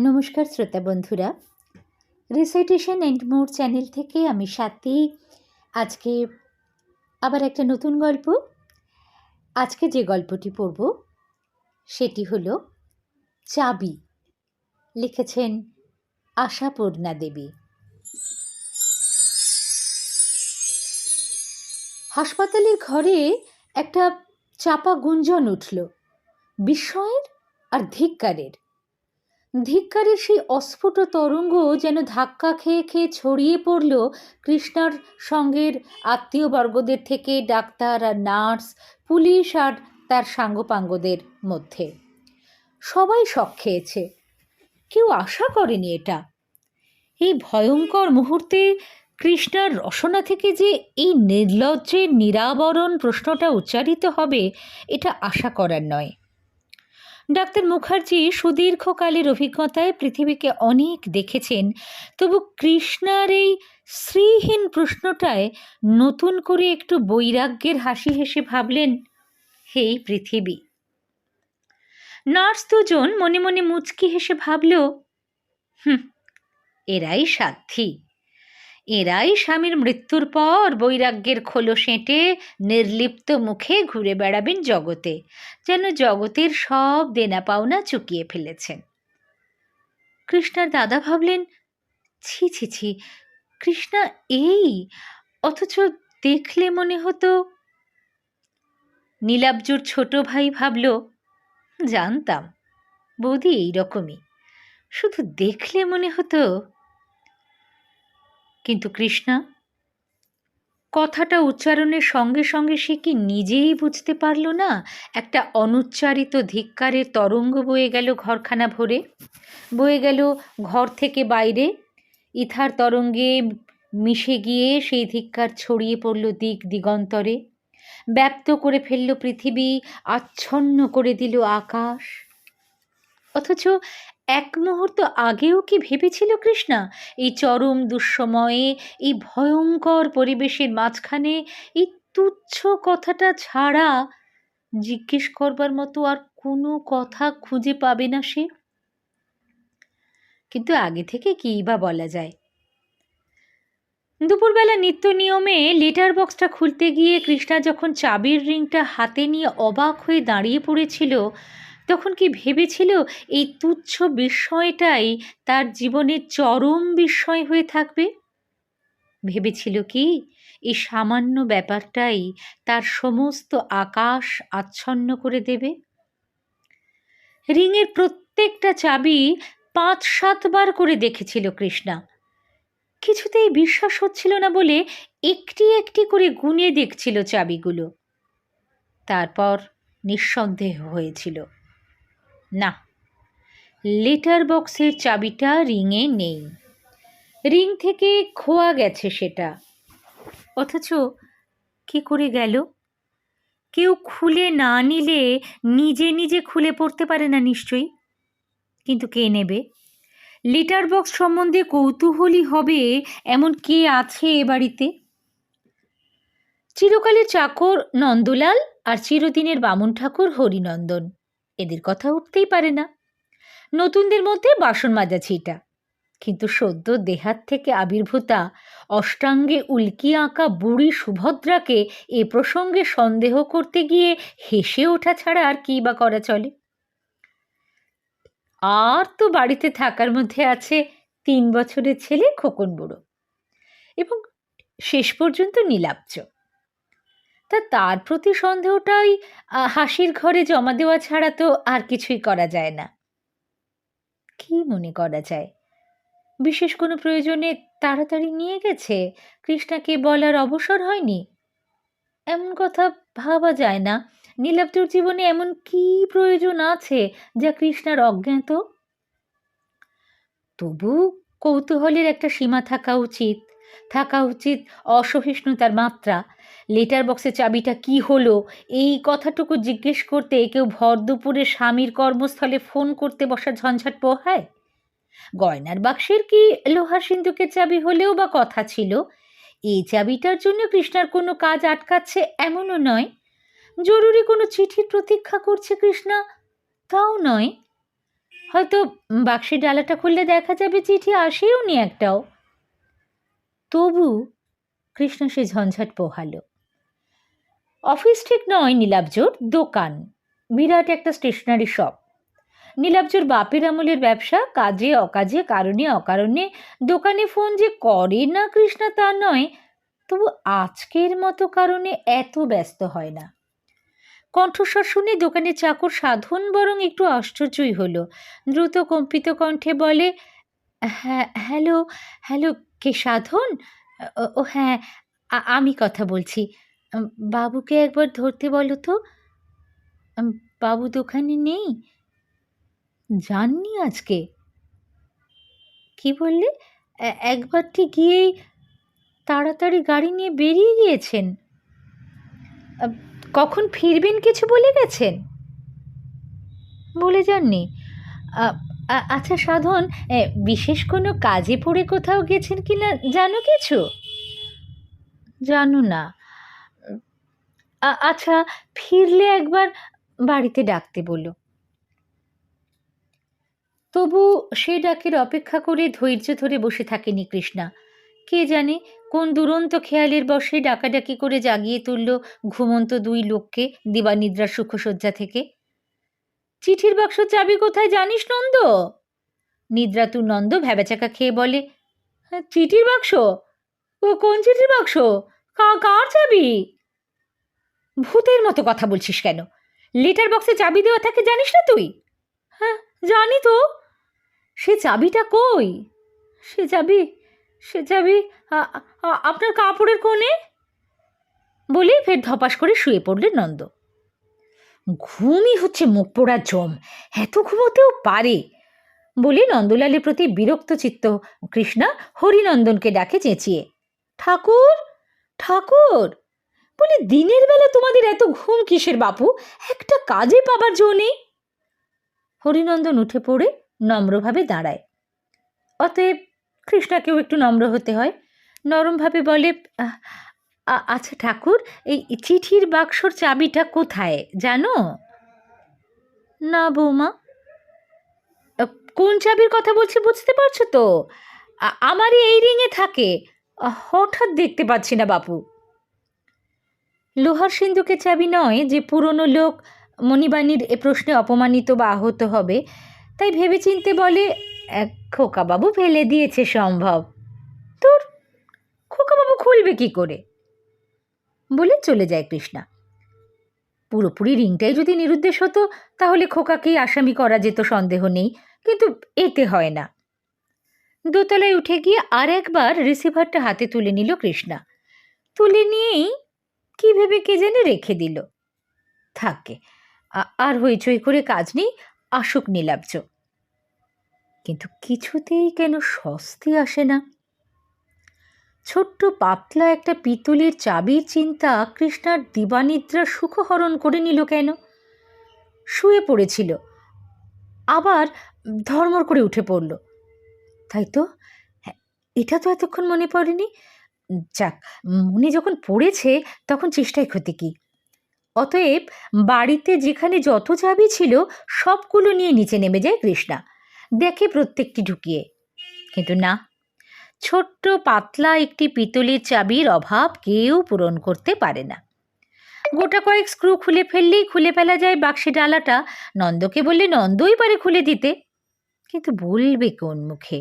নমস্কার শ্রোতা বন্ধুরা, রিসাইটেশন অ্যান্ড মোর চ্যানেল থেকে আমি স্বাতী। আজকে আবার একটা নতুন গল্প। আজকে যে গল্পটি পড়ব সেটি হলো চাবি। লিখেছেন আশাপূর্ণা দেবী। হাসপাতালের ঘরে একটা চাপা গুঞ্জন উঠল, বিস্ময়ের আর ধিক্কারের। ধিক্কারের সেই অস্ফুট তরঙ্গ যেন ধাক্কা খেয়ে খেয়ে ছড়িয়ে পড়ল কৃষ্ণার সঙ্গের আত্মীয়বর্গদের থেকে ডাক্তার আর নার্স, পুলিশ আর তার সাঙ্গপাঙ্গদের মধ্যে। সবাই শক খেয়েছে, কেউ আশা করেনি এটা। এই ভয়ঙ্কর মুহূর্তে কৃষ্ণার রসনা থেকে যে এই নির্লজ্জের নিরাবরণ প্রশ্নটা উচ্চারিত হবে, এটা আশা করার নয়। ডাক্তার মুখার্জি সুদীর্ঘকালের অভিজ্ঞতায় পৃথিবীকে অনেক দেখেছেন, তবু কৃষ্ণার এই শ্রীহীন প্রশ্নটায় নতুন করে একটু বৈরাগ্যের হাসি হেসে ভাবলেন, হেই পৃথিবী। নার্স দুজন মনে মনে মুচকি হেসে ভাবল, এরাই সাধ্বী, এরাই স্বামীর মৃত্যুর পর বৈরাগ্যের খোলো সেঁটে নির্লিপ্ত মুখে ঘুরে বেড়াবেন জগতে, যেন জগতের সব দেনা পাওনা চুকিয়ে ফেলেছেন। কৃষ্ণার দাদা ভাবলেন, ছি ছি ছি, কৃষ্ণা এই, অথচ দেখলে মনে হতো। নীলাব্জুর ছোট ভাই ভাবল, জানতাম বৌদি এইরকমই, শুধু দেখলে মনে হতো। কিন্তু কৃষ্ণা কথাটা উচ্চারণের সঙ্গে সঙ্গে সে কি নিজেই বুঝতে পারল না একটা অনুচ্চারিত ধিক্কারের তরঙ্গ বয়ে গেল ঘরখানা ভরে, বয়ে গেল ঘর থেকে বাইরে, ইথার তরঙ্গে মিশে গিয়ে সেই ধিক্কার ছড়িয়ে পড়ল দিক দিগন্তরে, ব্যাপ্ত করে ফেলল পৃথিবী, আচ্ছন্ন করে দিল আকাশ। অথচ এক মুহূর্ত আগেও কি ভেবেছিল কৃষ্ণা এই চরম দুঃসময়ে, এই ভয়ঙ্কর পরিবেশের মাঝখানে এই তুচ্ছ কথাটা ছাড়া জিজ্ঞেস করবার মতো আর কোনো কথা খুঁজে পাবে না সে? কিন্তু আগে থেকে কী বা বলা যায়। দুপুরবেলা নিত্য নিয়মে লেটার বক্সটা খুলতে গিয়ে কৃষ্ণা যখন চাবির রিংটা হাতে নিয়ে অবাক হয়ে দাঁড়িয়ে পড়েছিল, তখন কি ভেবেছিল এই তুচ্ছ বিস্ময়টাই তার জীবনের চরম বিস্ময় হয়ে থাকবে? ভেবেছিল কি এই সামান্য ব্যাপারটাই তার সমস্ত আকাশ আচ্ছন্ন করে দেবে? রিংয়ের প্রত্যেকটা চাবি ৫-৭ বার করে দেখেছিল কৃষ্ণা। কিছুতেই বিশ্বাস হচ্ছিল না বলে একটি একটি করে গুনে দেখছিল চাবিগুলো। তারপর নিঃসন্দেহ হয়েছিল, না, লেটার বক্সের চাবিটা রিংয়ে নেই, রিং থেকে খোয়া গেছে সেটা। অথচ কি করে গেল? কেউ খুলে না নিলে নিজে নিজে খুলে পড়তে পারে না নিশ্চয়ই। কিন্তু কে নেবে? লেটার বক্স সম্বন্ধে কৌতূহলী হবে এমন কে আছে এ বাড়িতে? চিরকালের চাকর নন্দলাল আর চিরদিনের বামুন ঠাকুর হরিনন্দন, এদের কথা উঠতেই পারে না। নতুনদের মধ্যে বাসন মাজা ছিটা, কিন্তু সদ্য দেহাত থেকে আবির্ভূতা অষ্টাঙ্গে উল্কি আঁকা বুড়ি সুভদ্রাকে এ প্রসঙ্গে সন্দেহ করতে গিয়ে হেসে ওঠা ছাড়া আর কী বা করা চলে? আর তো বাড়িতে থাকার মধ্যে আছে ৩ বছরের ছেলে খোকন বুড়ো এবং শেষ পর্যন্ত নীলাব্জ। তার প্রতি সন্দেহটাই হাসির ঘরে জমা দেওয়া ছাড়া তো আর কিছুই করা যায় না। কি মনে করা যায়? বিশেষ কোনো প্রয়োজনে তাড়াতাড়ি নিয়ে গেছে, কৃষ্ণাকে বলার অবসর হয়নি, এমন কথা ভাবা যায় না। নীলাব্জর জীবনে এমন কি প্রয়োজন আছে যা কৃষ্ণার অজ্ঞাত? তবু কৌতূহলের একটা সীমা থাকা উচিত অসহিষ্ণুতার মাত্রা। লেটার বক্সের চাবিটা কি হলো এই কথাটুকু জিজ্ঞেস করতে কেউ ভর দুপুরে স্বামীর কর্মস্থলে ফোন করতে বসার ঝঞ্ঝাট পোহায়? গয়নার বাক্সের কি লোহার সিন্দুকের চাবি হলেও বা কথা ছিল? এই চাবিটার জন্য কৃষ্ণার কোনো কাজ আটকাচ্ছে এমনও নয়। জরুরি কোনো চিঠির প্রতীক্ষা করছে কৃষ্ণা, তাও নয়। হয়তো বাক্সের ডালাটা খুললে দেখা যাবে চিঠি আসেও নি একটাও। তবু কৃষ্ণা সে ঝঞ্ঝাট পোহালো। অফিস ঠিক নয় নীলাব্জোর, দোকান, বিরাট একটা স্টেশনারি শপ। নীলাব্জোর বাপের আমলের ব্যবসা, কাজে অকাজে কারণে অকারণে দোকানে ফোন যে করে না কৃষ্ণা তা নয়, তবু আজকের মতো কারণে এত ব্যস্ত হয় না। কণ্ঠস্বর শুনে দোকানের চাকর সাধন বরং একটু আশ্চর্যই হলো। দ্রুত কম্পিত কণ্ঠে বলে, হ্যাঁ হ্যালো হ্যালো, কে সাধন? ও হ্যাঁ, আমি কথা বলছি। বাবুকে একবার ধরতে বলো তো। বাবু দোকানে নেই, যাননি আজকে। কি বললে? একবারটি গিয়েই তাড়াতাড়ি গাড়ি নিয়ে বেরিয়ে গিয়েছেন। কখন ফিরবেন কিছু বলে গেছেন? বলে যাননি? আচ্ছা সাধন, বিশেষ কোনো কাজে পড়ে কোথাও গেছেন কি না জানো কিছু? জানো না? আচ্ছা, ফিরলে একবার বাড়িতে ডাকতে বলো। তবু সে ডাকের অপেক্ষা করে ধৈর্য ধরে বসে থাকেনি কৃষ্ণা। কে জানে কোন দুরন্ত খেয়ালের বশে ডাকাডাকি করে জাগিয়ে তুলল ঘুমন্ত দুই লোককে দিবানিদ্রার সুখসজ্জা থেকে। চিঠির বাক্স চাবি কোথায় জানিস নন্দ? নিদ্রাতুর নন্দ ভ্যাবাচাকা খেয়ে বলে, চিঠির বাক্স? কোন চিঠির বাক্স? কার চাবি? ভূতের মতো কথা বলছিস কেন? লেটার বক্সে চাবি দেওয়া থাকে জানিস না তুই? হ্যাঁ জানি তো। সে চাবিটা কই? সে চাবি আপনার কাপড়ের কোণে। বলে ফের ধপাস করে শুয়ে পড়লেন নন্দ। ঘুমই হচ্ছে মুখ পোড়ার জম, এত ঘুমোতেও পারে বলে নন্দলালের প্রতি বিরক্ত চিত্ত কৃষ্ণা হরিনন্দনকে ডাকে চেঁচিয়ে, ঠাকুর ঠাকুর বলে, দিনের বেলা তোমাদের এত ঘুম কিসের বাপু? একটা কাজে পাবার জো নেই। হরিনন্দন উঠে পড়ে নম্রভাবে দাঁড়ায়। অতএব কৃষ্ণাকেও একটু নম্র হতে হয়। নরমভাবে বলে, আচ্ছা ঠাকুর, এই চিঠির বাক্সর চাবিটা কোথায় জানো? না বৌমা। কোন চাবির কথা বলছি বুঝতে পারছো তো? আমারই এই রিংয়ে থাকে। হঠাৎ দেখতে পাচ্ছি না বাপু। লোহার সিন্ধুকের চাবি নয় যে পুরনো লোক মণিবাণীর এ প্রশ্নে অপমানিত বা আহত হবে, তাই ভেবেচিন্তে বলে, খোকাবাবু ফেলে দিয়েছে সম্ভব। তোর খোকাবাবু খুলবে কি করে? বলে চলে যায় কৃষ্ণা। পুরোপুরি রিংটাই যদি নিরুদ্দেশ হতো তাহলে খোকাকেই আসামি করা যেত, সন্দেহ নেই, কিন্তু এতে হয় না। দোতলায় উঠে গিয়ে আর একবার রিসিভারটা হাতে তুলে নিল কৃষ্ণা। তুলে নিয়েই কি ভেবে কে জেনে রেখে দিল। থাকে, আর হইচই করে কাজ নেই, আসুক নীলাব্জ। কিন্তু কিছুতেই কেন স্বস্তি আসে না। ছোট্ট পাতলা একটা পিতলের চাবির চিন্তা কৃষ্ণার দিবানিদ্রা সুখহরণ করে নিল কেন? শুয়ে পড়েছিল, আবার ধর্মর করে উঠে পড়ল। তাই তো, এটা তো এতক্ষণ মনে পড়েনি। যাক, মনে যখন পড়েছে তখন চেষ্টায় ক্ষতি কি। অতএব বাড়িতে যেখানে যত চাবি ছিল সবগুলো নিয়ে নিচে নেমে যায় কৃষ্ণা, দেখে প্রত্যেকটি ঢুকিয়ে। কিন্তু না, ছোট্ট পাতলা একটি পিতলের চাবির অভাব কেউ পূরণ করতে পারে না। গোটা কয়েক স্ক্রু খুলে ফেললেই খুলে ফেলা যায় বাক্সে ডালাটা। নন্দকে বললে নন্দই পারে খুলে দিতে, কিন্তু বলবে কোন মুখে?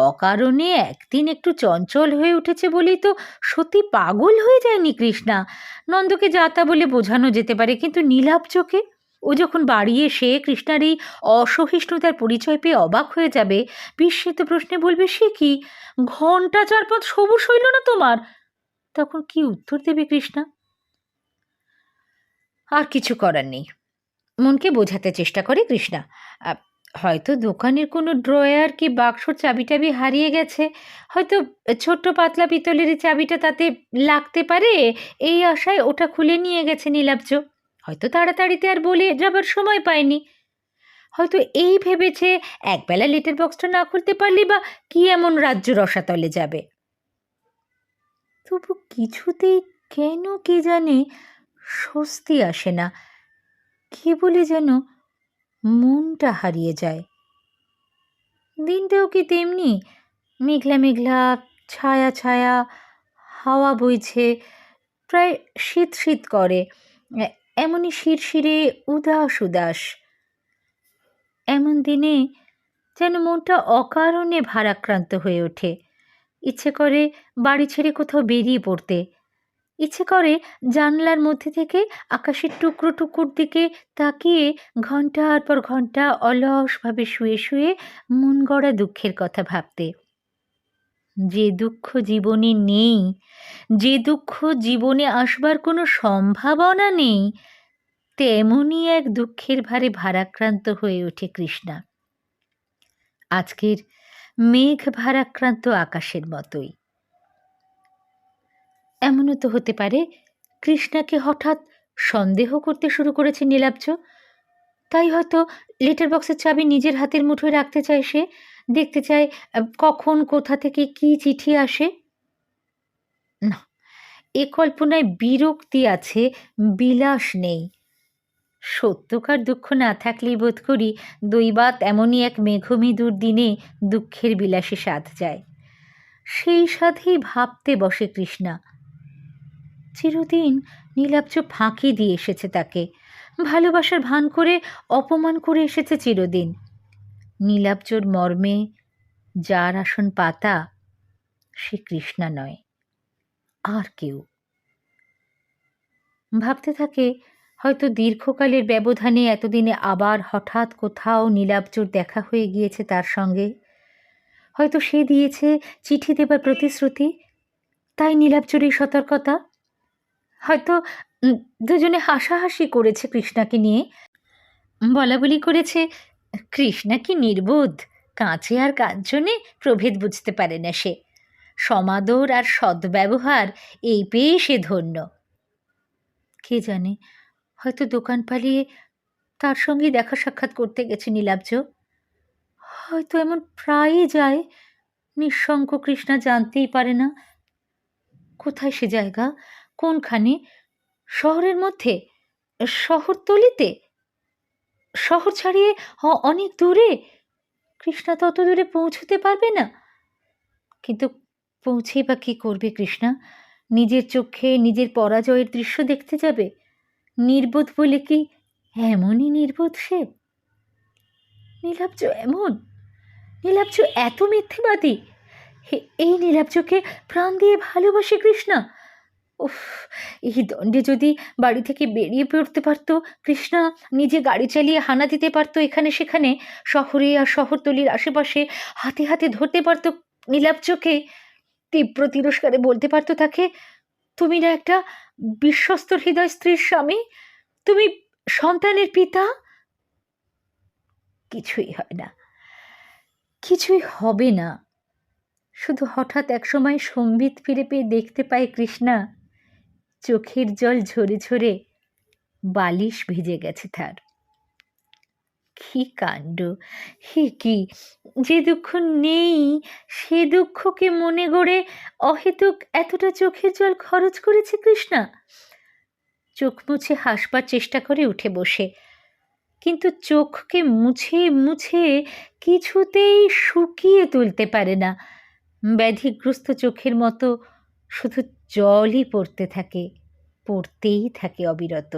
অকারণে একদিন একটু চঞ্চল হয়ে উঠেছে বলেই তো সত্যি পাগল হয়ে যায়নি কৃষ্ণা। নন্দকে যা তা বলে বোঝানো যেতে পারে, কিন্তু নীলাব্জকে? ও যখন বাড়ি এসে কৃষ্ণার এই অসহিষ্ণুতার পরিচয় পেয়ে অবাক হয়ে যাবে, বিস্মিত প্রশ্নে বলবে, সে কি ঘণ্টা 4-5 সবুজ হইল না তোমার? তখন কি উত্তর দেবে কৃষ্ণা? আর কিছু করার নেই, মনকে বোঝাতে চেষ্টা করে কৃষ্ণা। হয়তো দোকানের কোনো ড্রয়ার কি বাক্সর চাবিটাবি হারিয়ে গেছে, হয়তো ছোট্ট পাতলা পিতলের চাবিটা তাতে লাগতে পারে, এই আশায় ওটা খুলে নিয়ে গেছে নীলাব্জ। হয়তো তাড়াতাড়িতে আর বলে যাবার সময় পায়নি। হয়তো এই ভেবেছে একবেলা লেটার বক্সটা না খুলতে পারলে বা কি এমন রাজ্য রসাতলে যাবে। তবু কিছুতেই কেন কে জানে স্বস্তি আসে না, কেবলই যেন মনটা হারিয়ে যায়। দিনটাও কি তেমনি, মেঘলা মেঘলা, ছায়া ছায়া, হাওয়া বইছে, প্রায় শীত শীত করে, এমনই শিরশিরে উদাস উদাস। এমন দিনে যেন মনটা অকারণে ভারাক্রান্ত হয়ে ওঠে। ইচ্ছে করে বাড়ি ছেড়ে কোথাও বেরিয়ে পড়তে, ইচ্ছে করে জানলার মধ্যে থেকে আকাশের টুকরো টুকুর দিকে তাকিয়ে ঘন্টার পর ঘন্টা অলসভাবে শুয়ে শুয়ে মন গড়া দুঃখের কথা ভাবতে। যে দুঃখ জীবনে নেই, যে দুঃখ জীবনে আসবার কোনো সম্ভাবনা নেই, তেমনই এক দুঃখের ভারে ভারাক্রান্ত হয়ে ওঠে কৃষ্ণা, আজকের মেঘ ভারাক্রান্ত আকাশের মতোই। এমনও তো হতে পারে কৃষ্ণাকে হঠাৎ সন্দেহ করতে শুরু করেছে নীলাব্জ, তাই হয়তো লেটার বক্সের চাবি নিজের হাতের মুঠোয় রাখতে চায় সে, দেখতে চায় কখন কোথা থেকে কি চিঠি আসে। না, এ কল্পনায় বিরক্তি আছে, বিলাস নেই। সত্যকার দুঃখ না থাকলেই বোধ করি দৈবাত এমনই এক মেঘমেদুর দিনে দুঃখের বিলাসে সাধ যায়। সেই সাধেই ভাবতে বসে কৃষ্ণা। চিরদিন নীলাব্জ ফাঁকি দিয়ে এসেছে তাকে, ভালোবাসার ভান করে অপমান করে এসেছে চিরদিন। নীলাব্জর মর্মে যার আসন পাতা, সে কৃষ্ণা নয়, আর কেউ। ভাবতে থাকে হয়তো দীর্ঘকালের ব্যবধানে এতদিনে আবার হঠাৎ কোথাও নীলাব্জর দেখা হয়ে গিয়েছে তার সঙ্গে। হয়তো সে দিয়েছে চিঠি দেবার প্রতিশ্রুতি, তাই নীলাব্জর এই সতর্কতা। হয়তো দুজনে হাসাহাসি করেছে কৃষ্ণাকে নিয়ে, বলাবলি করেছে কৃষ্ণা কি নির্বোধ, কাঁচে আর কাঞ্চনে প্রভেদ বুঝতে পারে না সে, সমাদর আর সদ্ব্যবহার এই পেয়ে সে ধন্য। কে জানে, হয়তো দোকান পালিয়ে তার সঙ্গে দেখা সাক্ষাৎ করতে গেছে নীলাব্জ। হয়তো এমন প্রায়ই যায়, নিঃসঙ্গ কৃষ্ণা জানতেই পারে না। কোথায় সে জায়গা, কোনখানে? শহরের মধ্যে, শহরতলিতে, শহর ছাড়িয়ে অনেক দূরে? কৃষ্ণা তত দূরে পৌঁছতে পারবে না। কিন্তু পৌঁছেই বা কী করবে কৃষ্ণা? নিজের চোখে নিজের পরাজয়ের দৃশ্য দেখতে যাবে? নির্বোধ বলে কি এমনই নির্বোধ সে? নীলাব্জ এমন, নীলাব্জ এত মিথ্যেবাদী? এই নীলাব্জকে প্রাণ দিয়ে ভালোবাসে কৃষ্ণা। উফ, এই দণ্ডে যদি বাড়ি থেকে বেরিয়ে পড়তে পারতো কৃষ্ণা, নিজে গাড়ি চালিয়ে হানা দিতে পারতো এখানে সেখানে, শহরে আর শহরতলির আশেপাশে, হাতে হাতে ধরতে পারতো নীলাব্জকে, তীব্র তিরস্কারে বলতে পারতো তাকে, তুমি না একটা বিশ্বস্ত হৃদয় স্ত্রীর স্বামী, তুমি সন্তানের পিতা। কিছুই হয় না, কিছুই হবে না। শুধু হঠাৎ একসময় সম্বিত ফিরে পেয়ে দেখতে পায় কৃষ্ণা, চোখের জল ঝরে ঝরে বালিশ ভিজে গেছে তার। কি কাণ্ড, হে কি! যে দুঃখ নেই সে দুঃখকে মনে গড়ে অহেতুক এতটা চোখের জল খরচ করেছে কৃষ্ণা। চোখ মুছে হাসবার চেষ্টা করে উঠে বসে, কিন্তু চোখকে মুছে মুছে কিছুতেই শুকিয়ে তুলতে পারে না। ব্যাধিগ্রস্ত চোখের মতো শুধু জলই পড়তে থাকে, পড়তেই থাকে অবিরত।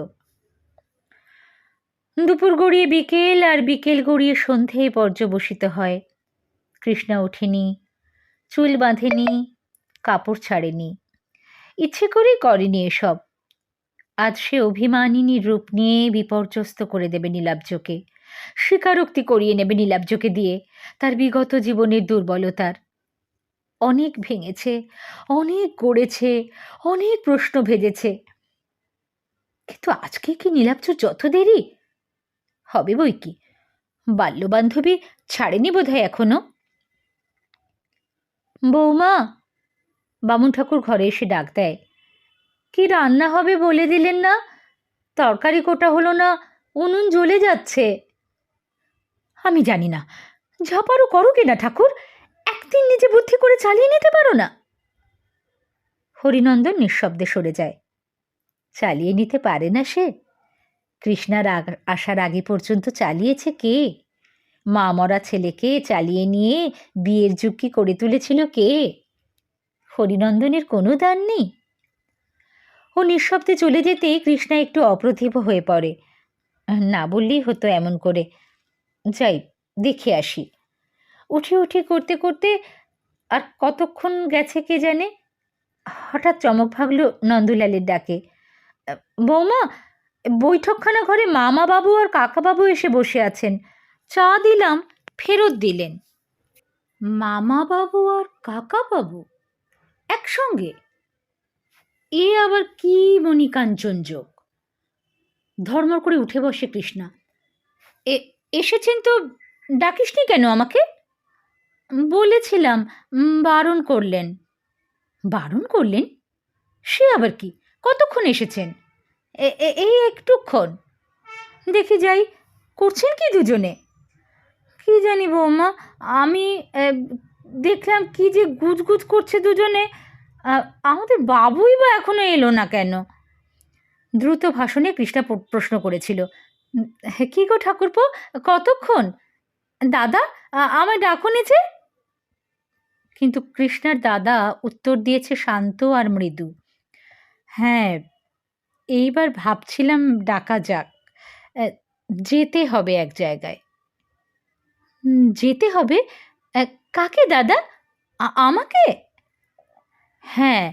দুপুর গড়িয়ে বিকেল, আর বিকেল গড়িয়ে সন্ধে পর্যবসিত হয়। কৃষ্ণা ওঠেনি, চুল বাঁধেনি, কাপড় ছাড়েনি, ইচ্ছে করেই করেনি এসব। আজ সে অভিমানিনীর রূপ নিয়ে বিপর্যস্ত করে দেবে নীলাব্জকে, স্বীকারোক্তি করিয়ে নেবে নীলাব্জকে দিয়ে তার বিগত জীবনের দুর্বলতার। অনেক ভেঙেছে, অনেক গড়েছে, অনেক প্রশ্ন ভেজেছে, কিন্তু আজকে কি নীলাব্জর যত দেরি? হবে বই কি, বাল্যবান্ধবী ছাড়েনি বোধহয় এখনো। বৌমা! বামুন ঠাকুর ঘরে এসে ডাক দেয়। কি রান্না হবে বলে দিলেন না? তরকারি কোটা হলো না, উনুন জ্বলে যাচ্ছে। আমি জানি না, যা পারো করো কিনা ঠাকুর, একদিন নিজে বুদ্ধি করে চালিয়ে নিতে পারো না? হরিনন্দন নিঃশব্দে সরে যায়। চালিয়ে নিতে পারে না সে? কৃষ্ণার আসার আগে পর্যন্ত চালিয়েছে কে? মা মরা ছেলেকে চালিয়ে নিয়ে বিয়ের যুক্তি করে তুলেছিল কে? হরিনন্দনের কোনো দান নেই। ও নিঃশব্দে চলে যেতেই কৃষ্ণা একটু অপ্রতিভ হয়ে পড়ে। না বললেই হতো এমন করে। যাই দেখে আসি। উঠে উঠে করতে করতে আর কতক্ষণ গেছে কে জানে, হঠাৎ চমক ভাগলো নন্দলালের ডাকে। বৌমা, বৈঠকখানা ঘরে মামা বাবু আর কাকাবাবু এসে বসে আছেন, চা দিলাম, ফেরত দিলেন। মামা বাবু আর কাকাবাবু একসঙ্গে? এ আবার কি মণিকাঞ্চন যোগ! ধর্মর করে উঠে বসে কৃষ্ণা। এসেছেন তো ডাকিসনি কেন আমাকে? বলেছিলাম, বারণ করলেন। বারণ করলেন? সে আবার কি? কতক্ষণ এসেছেন? এই একটুক্ষণ। দেখি যাই, করছেন কি দুজনে? কি জানি বৌমা, আমি দেখলাম কি যে গুজগুজ করছে দুজনে। আমাদের বাবুই বা এখনো এলো না কেন? দ্রুত ভাষণে কৃষ্ণা প্রশ্ন করেছিল। কি গো ঠাকুরপো, কতক্ষণ? দাদা, আমায় ডাকুনি যে? কিন্তু কৃষ্ণার দাদা উত্তর দিয়েছে শান্ত আর মৃদু। হ্যাঁ, এইবার ভাবছিলাম ডাকা যাক, যেতে হবে এক জায়গায়। যেতে হবে? কাকে দাদা? আমাকে? হ্যাঁ,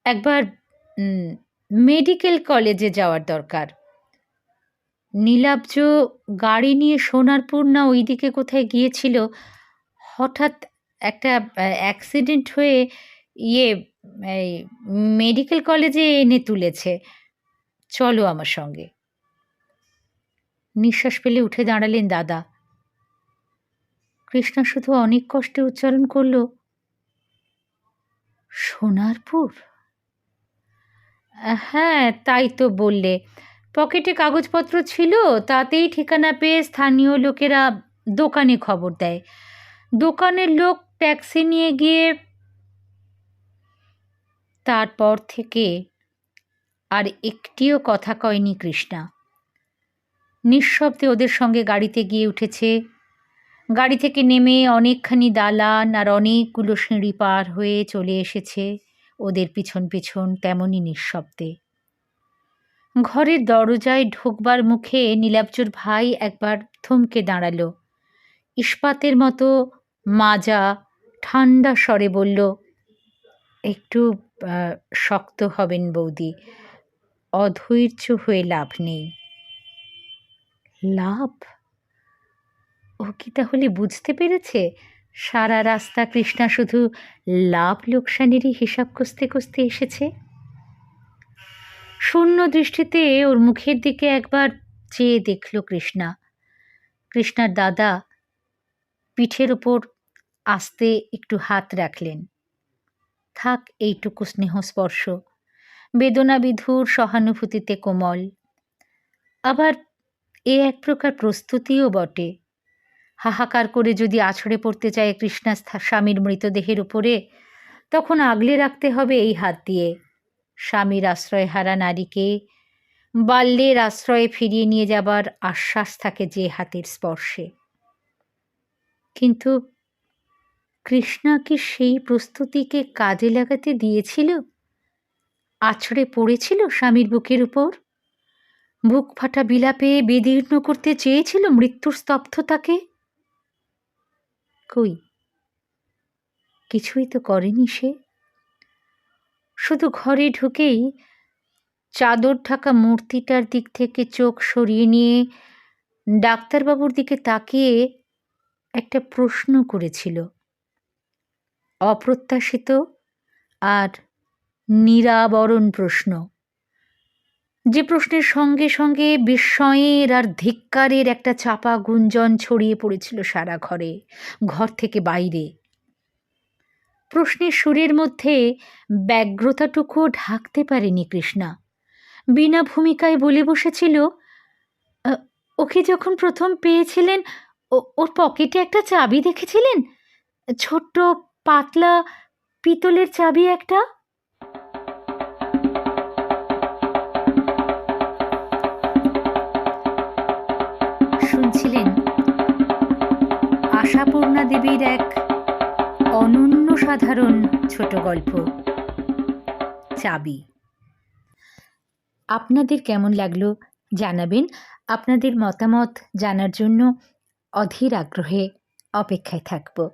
একবার মেডিকেল কলেজে যাওয়ার দরকার। নীলাব্জ গাড়ি নিয়ে সোনারপুর না ওইদিকে কোথায় গিয়েছিল, হঠাৎ একটা অ্যাক্সিডেন্ট হয়ে এই মেডিকেল কলেজে এনে তুলেছে। চলো আমার সঙ্গে। নিঃশ্বাস ফেলে উঠে দাঁড়ালেন দাদা। কৃষ্ণা শুধু অনেক কষ্টে উচ্চারণ করল, সোনারপুর? হ্যাঁ, তাই তো বললে। পকেটে কাগজপত্র ছিল, তাতেই ঠিকানা পেয়ে স্থানীয় লোকেরা দোকানে খবর দেয়। দোকানের লোক ট্যাক্সি নিয়ে গিয়ে। তারপর থেকে আর একটিও কথা কয়নি কৃষ্ণা। নিঃশব্দে ওদের সঙ্গে গাড়িতে গিয়ে উঠেছে। গাড়ি থেকে নেমে অনেকখানি দালান আর অনেকগুলো সিঁড়ি পার হয়ে চলে এসেছে ওদের পিছন পিছন তেমনই নিঃশব্দে। ঘরের দরজায় ঢোকবার মুখে নীলাব্জর ভাই একবার থমকে দাঁড়ালো। ইস্পাতের মতো মাজা ঠান্ডা স্বরে বলল, একটু শক্ত হবেন বৌদি, অধৈর্য হয়ে লাভ নেই। লাভ? ও কি তাহলে বুঝতে পেরেছে সারা রাস্তা কৃষ্ণা শুধু লাভ লোকসানেরই হিসাব কষতে কষতে এসেছে? শূন্য দৃষ্টিতে ওর মুখের দিকে একবার চেয়ে দেখল কৃষ্ণা। কৃষ্ণার দাদা পিঠের ওপর আস্তে একটু হাত রাখলেন। থাক এইটুকু স্নেহ স্পর্শ, বেদনাবিধুর সহানুভূতিতে কোমল। আবার এ এক প্রকার প্রস্তুতিও বটে। হাহাকার করে যদি আছড়ে পড়তে চায় কৃষ্ণা স্বামীর মৃতদেহের উপরে, তখন আগলে রাখতে হবে এই হাত দিয়ে স্বামীর আশ্রয়হারা নারীকে বাল্যের আশ্রয়ে ফিরিয়ে নিয়ে যাবার আশ্বাস থাকে যে হাতের স্পর্শে। কিন্তু কৃষ্ণা কি সেই প্রস্তুতিকে কাজে লাগাতে দিয়েছিল? আছড়ে পড়েছিল স্বামীর বুকের উপর, বুক ফাটা বিলাপে বিদীর্ণ করতে চেয়েছিল মৃত্যুর স্তব্ধতাকে? কই, কিছুই তো করেনি সে। শুধু ঘরে ঢুকেই চাদর ঢাকা মূর্তিটার দিক থেকে চোখ সরিয়ে নিয়ে ডাক্তারবাবুর দিকে তাকিয়ে একটা প্রশ্ন করেছিল, অপ্রত্যাশিত আর নিরাবরণ প্রশ্ন, যে প্রশ্নের সঙ্গে সঙ্গে বিস্ময়ের আর ধিক্কারের একটা চাপা গুঞ্জন ছড়িয়ে পড়েছিল সারা ঘরে, ঘর থেকে বাইরে। প্রশ্নের সুরের মধ্যে ব্যগ্রতাটুকুও ঢাকতে পারেনি কৃষ্ণা। বিনা ভূমিকায় বলে বসেছিল, ওকে যখন প্রথম পেয়েছিলেন ওর পকেটে একটা চাবি দেখেছিলেন, ছোট্ট পাতলা পিতলের চাবি একটা। শুনছিলেন দেবীর এক অনন্য সাধারণ ছোট গল্প, চাবি। আপনাদের কেমন লাগলো জানাবেন। আপনাদের মতামত জানার জন্য অধীর আগ্রহে অপেক্ষায় থাকব।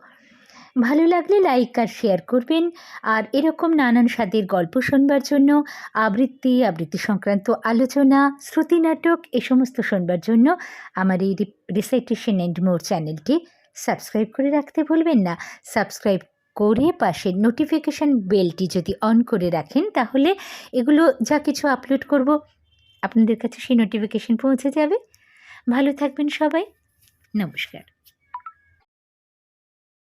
ভালো লাগলে লাইক আর শেয়ার করবেন। আর এরকম নানান স্বাদের গল্প শুনবার জন্য, আবৃত্তি সংক্রান্ত আলোচনা, শ্রুতি নাটক এ সমস্ত শুনবার জন্য আমার এই রিসাইটেশন অ্যান্ড মোর চ্যানেলটি সাবস্ক্রাইব করে রাখতে ভুলবেন না। সাবস্ক্রাইব করে পাশের নোটিফিকেশান বেলটি যদি অন করে রাখেন, তাহলে এগুলো যা কিছু আপলোড করব আপনাদের কাছে সেই নোটিফিকেশান পৌঁছে যাবে। ভালো থাকবেন সবাই। নমস্কার।